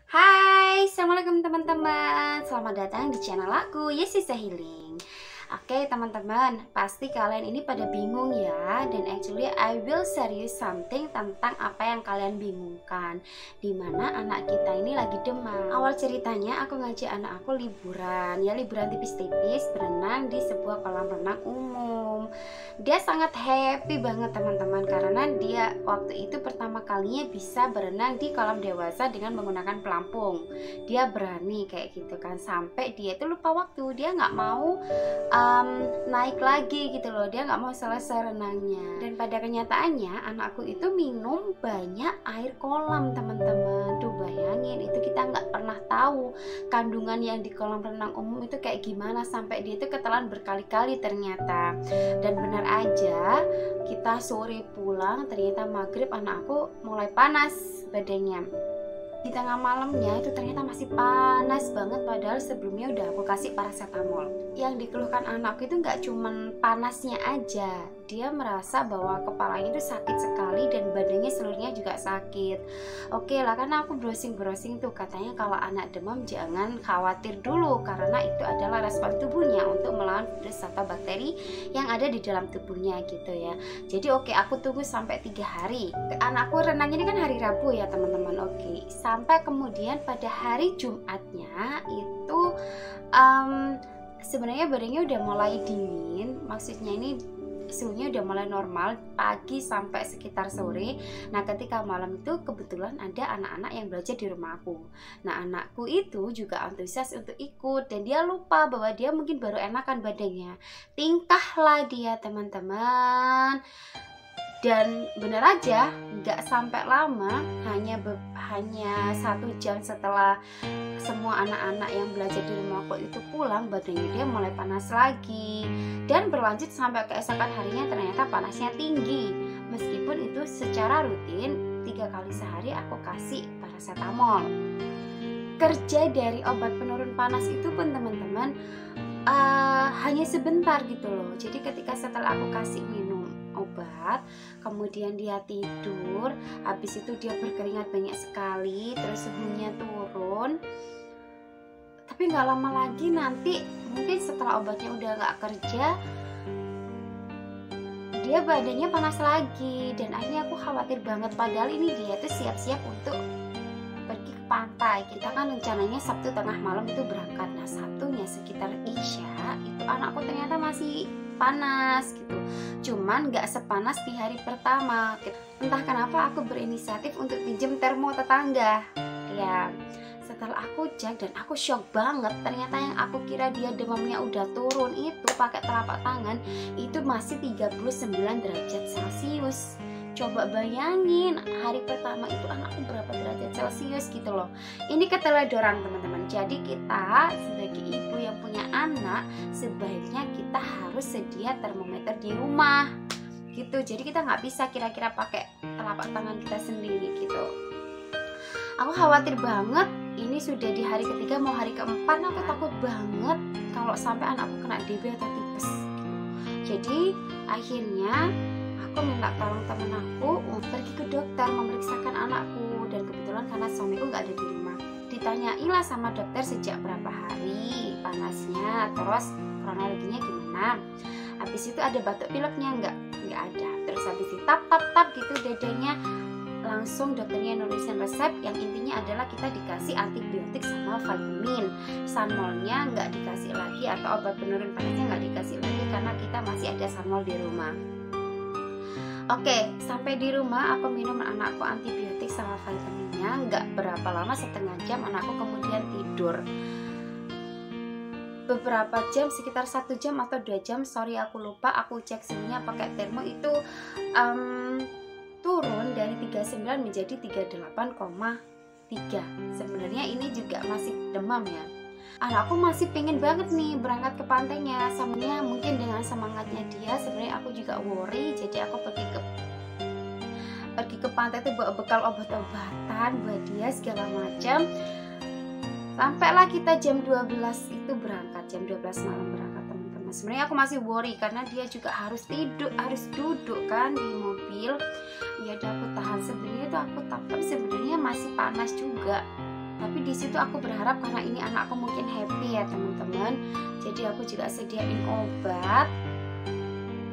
Hai, assalamualaikum teman-teman. Selamat datang di channel aku, Yesisa Healing. Oke teman-teman, pasti kalian ini pada bingung ya. Dan actually I will share you something tentang apa yang kalian bingungkan. Dimana anak kita ini lagi demam. Awal ceritanya aku ngajak anak aku liburan. Ya liburan tipis-tipis, berenang di sebuah kolam renang umum. Dia sangat happy banget teman-teman, karena dia waktu itu pertama kalinya bisa berenang di kolam dewasa dengan menggunakan pelampung. Dia berani kayak gitu kan, sampai dia itu lupa waktu. Dia nggak mau naik lagi gitu loh, dia nggak mau selesai renangnya. Dan pada kenyataannya anakku itu minum banyak air kolam teman-teman. Tuh bayangin, itu kita nggak pernah tahu kandungan yang di kolam renang umum itu kayak gimana, sampai dia itu ketelan berkali-kali ternyata. Dan benar aja, kita sore pulang ternyata maghrib anakku mulai panas badannya. Di tengah malamnya itu ternyata masih panas banget, padahal sebelumnya udah aku kasih paracetamol. Yang dikeluhkan anakku itu nggak cuman panasnya aja, dia merasa bahwa kepalanya itu sakit sekali dan badannya seluruhnya juga sakit. Oke lah, karena aku browsing tuh, katanya kalau anak demam jangan khawatir dulu, karena itu adalah respon tubuhnya untuk melawan virus atau bakteri yang ada di dalam tubuhnya gitu ya. Jadi oke, aku tunggu sampai 3 hari. Anakku renang ini kan hari Rabu ya teman-teman. Oke, sampai kemudian pada hari Jumatnya itu sebenarnya badannya udah mulai dingin, maksudnya ini suhunya udah mulai normal pagi sampai sekitar sore. Nah ketika malam itu kebetulan ada anak-anak yang belajar di rumahku. Nah anakku itu juga antusias untuk ikut, dan dia lupa bahwa dia mungkin baru enakan badannya. Tingkahlah dia teman-teman. Dan bener aja, nggak sampai lama, hanya 1 jam setelah semua anak-anak yang belajar di rumahku itu pulang, badannya dia mulai panas lagi. Dan berlanjut sampai keesokan harinya ternyata panasnya tinggi. Meskipun itu secara rutin 3 kali sehari aku kasih paracetamol. Kerja dari obat penurun panas itu pun teman-teman hanya sebentar gitu loh. Jadi ketika setelah aku kasih minum obat, kemudian dia tidur, habis itu dia berkeringat banyak sekali, terus suhunya turun. Tapi nggak lama lagi, nanti mungkin setelah obatnya udah nggak kerja, dia badannya panas lagi. Dan akhirnya aku khawatir banget, padahal ini dia tuh siap-siap untuk pergi ke pantai. Kita kan rencananya Sabtu tengah malam itu berangkat. Nah Sabtunya sekitar Isya itu anakku ternyata masih panas gitu, cuman nggak sepanas di hari pertama. Entah kenapa aku berinisiatif untuk pinjam termo tetangga ya. Setelah aku cek dan aku shock banget, ternyata yang aku kira dia demamnya udah turun itu pakai telapak tangan itu masih 39 derajat Celcius. Coba bayangin, hari pertama itu anakku berapa derajat Celcius gitu loh. Ini keteledoran teman-teman. Jadi kita sebagai ibu yang punya anak, sebaiknya kita harus sedia termometer di rumah gitu. Jadi kita nggak bisa kira-kira pakai telapak tangan kita sendiri gitu. Aku khawatir banget, ini sudah di hari ketiga mau hari keempat, aku takut banget kalau sampai anakku kena DB atau tipes gitu. Jadi akhirnya aku minta tolong temen aku untuk pergi ke dokter memeriksakan anakku. Dan kebetulan karena suamiku nggak ada di rumah, ditanyailah sama dokter sejak berapa hari panasnya, terus kronologinya gimana. Habis itu ada batuk pileknya nggak ada. Terus habis itu tap gitu dadanya, langsung dokternya nulisin resep yang intinya adalah kita dikasih antibiotik sama vitamin. Sanmolnya nggak dikasih lagi, atau obat penurun panasnya nggak dikasih lagi karena kita masih ada sanmol di rumah. Oke, sampai di rumah aku minum anakku antibiotik sama vitaminnya. Nggak berapa lama, setengah jam anakku kemudian tidur. Beberapa jam, sekitar 1 jam atau 2 jam, sorry aku lupa, aku cek suhunya pakai termo itu turun dari 39 menjadi 38,3. Sebenarnya ini juga masih demam ya. Anakku masih pengen banget nih berangkat ke pantainya. Samanya mungkin dengan semangatnya dia, sebenarnya aku juga worry. Jadi aku pergi ke pantai itu bawa bekal obat-obatan buat dia segala macam. Sampailah kita jam 12 itu berangkat, jam 12 malam berangkat teman-teman. Sebenarnya aku masih worry karena dia juga harus tidur, harus duduk kan di mobil. Ya udah aku tahan, sebenarnya tuh aku tapi sebenarnya masih panas juga. Tapi di situ aku berharap karena ini anakku mungkin happy ya teman-teman, jadi aku juga sediain obat.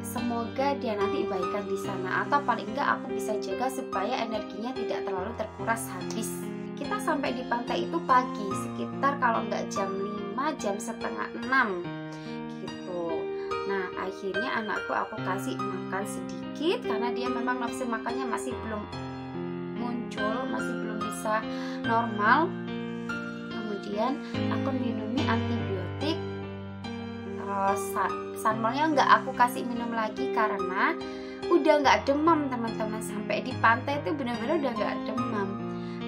Semoga dia nanti baikan di sana, atau paling enggak aku bisa jaga supaya energinya tidak terlalu terkuras habis. Kita sampai di pantai itu pagi, sekitar kalau enggak jam 5, jam setengah 6 gitu. Nah akhirnya anakku aku kasih makan sedikit karena dia memang nafsu makannya masih belum muncul, masih belum bisa normal. Kemudian aku minumi antibiotik. Terus Sanmolnya nggak aku kasih minum lagi karena udah nggak demam teman-teman. Sampai di pantai itu benar-benar udah nggak demam.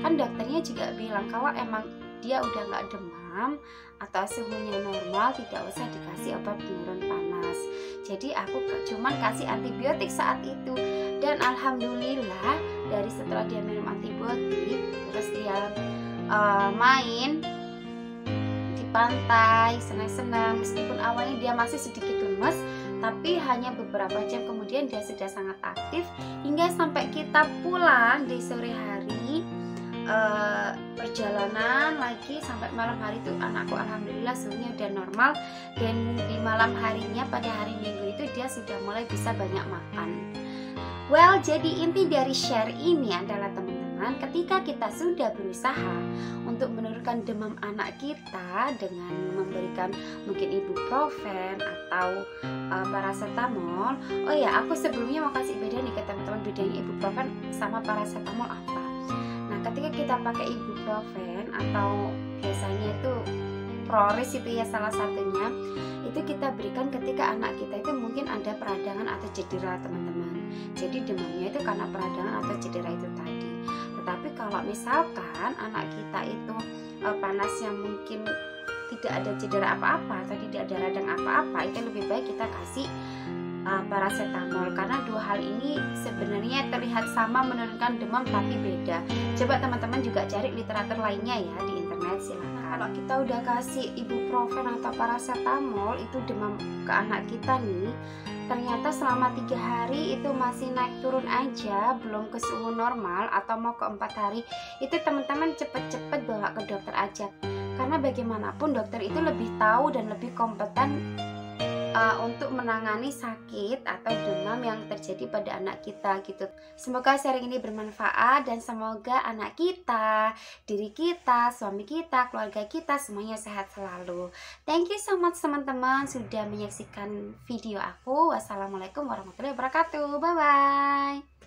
Kan dokternya juga bilang kalau emang dia udah nggak demam atau suhunya normal, tidak usah dikasih obat penurun panas. Jadi aku cuman kasih antibiotik saat itu. Dan alhamdulillah dari setelah dia minum antibiotik, terus dia main di pantai senang-senang, meskipun awalnya dia masih sedikit lemas, tapi hanya beberapa jam kemudian dia sudah sangat aktif hingga sampai kita pulang di sore hari. Perjalanan lagi sampai malam hari itu anakku alhamdulillah suhunya udah normal, dan di malam harinya pada hari Minggu itu dia sudah mulai bisa banyak makan. Well, jadi inti dari share ini adalah teman-teman, ketika kita sudah berusaha untuk menurunkan demam anak kita dengan memberikan mungkin ibuprofen atau paracetamol. Oh ya, aku sebelumnya mau kasih beda nih ke teman-teman, bedanya ibuprofen sama paracetamol apa. Nah, ketika kita pakai ibuprofen atau biasanya itu Proris itu ya salah satunya, itu kita berikan ketika anak kita itu mungkin ada peradangan atau cedera teman-teman. Jadi demamnya itu karena peradangan atau cedera itu tadi. Tetapi kalau misalkan anak kita itu panasnya mungkin tidak ada cedera apa-apa atau tidak ada radang apa-apa, itu lebih baik kita kasih paracetamol, karena dua hal ini sebenarnya terlihat sama menurunkan demam tapi beda. Coba teman-teman juga cari literatur lainnya ya di internet silahkan. Kalau kita udah kasih ibuprofen atau paracetamol itu demam ke anak kita nih, ternyata selama 3 hari itu masih naik turun aja, belum ke suhu normal atau mau ke 4 hari, itu teman-teman cepet-cepet bawa ke dokter aja, karena bagaimanapun dokter itu lebih tahu dan lebih kompeten untuk menangani sakit atau demam yang terjadi pada anak kita gitu. Semoga sharing ini bermanfaat dan semoga anak kita, diri kita, suami kita, keluarga kita semuanya sehat selalu. Thank you so much teman-teman sudah menyaksikan video aku. Wassalamualaikum warahmatullahi wabarakatuh. Bye bye.